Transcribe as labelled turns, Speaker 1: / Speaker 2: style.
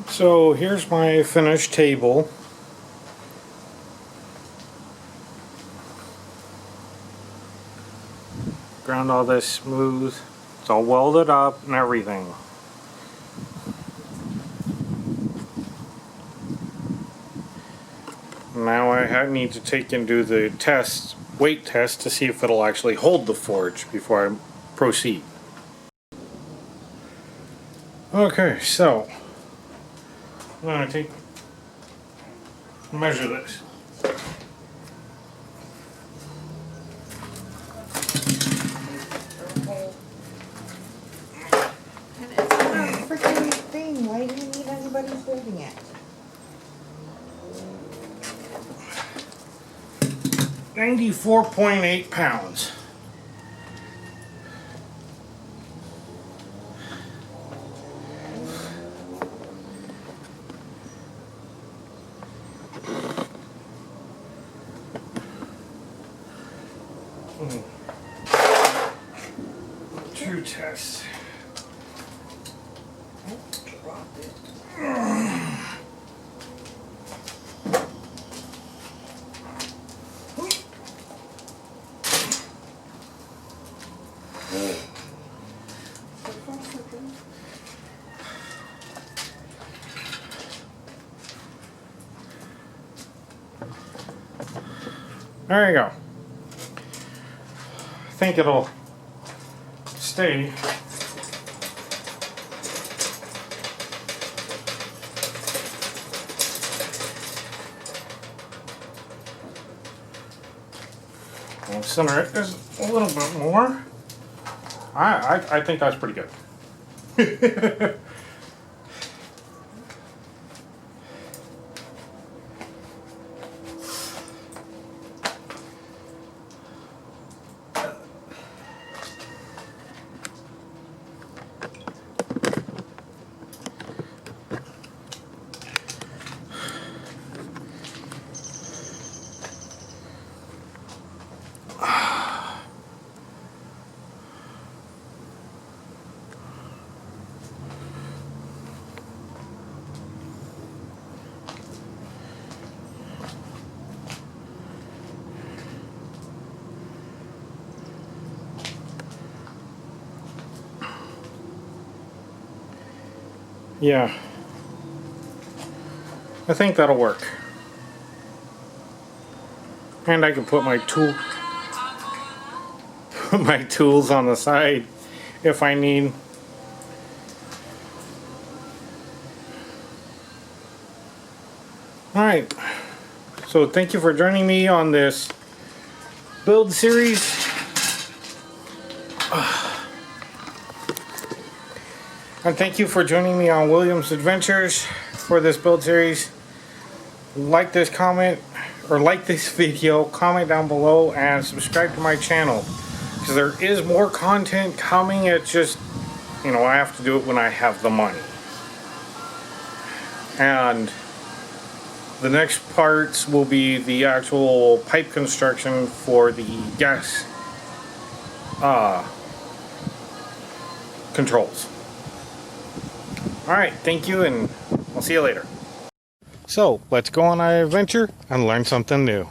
Speaker 1: So here's my finished table. Ground all this smooth. It's all welded up and everything. Now I need to take and do the test, weight test, to see if it'll actually hold the forge before I proceed. Okay, so I'm going to measure this.
Speaker 2: And it's not a freaking thing. Why do you need anybody holding it?
Speaker 1: 94.8 pounds. Two tests.
Speaker 2: Oh, dropped it.
Speaker 1: There you go. I think it'll stay. I'll center it just a little bit more. I think that's pretty good. Yeah, I think that'll work. And I can put my tools on the side if I need. Alright, so thank you for joining me on this build series. And thank you for joining me on Williams Adventures for this build series. Like this comment, or like this video, comment down below, and subscribe to my channel. Because there is more content coming, it's just, you know, I have to do it when I have the money. And the next parts will be the actual pipe construction for the gas controls. Alright, thank you, and I'll see you later. So, let's go on an adventure and learn something new.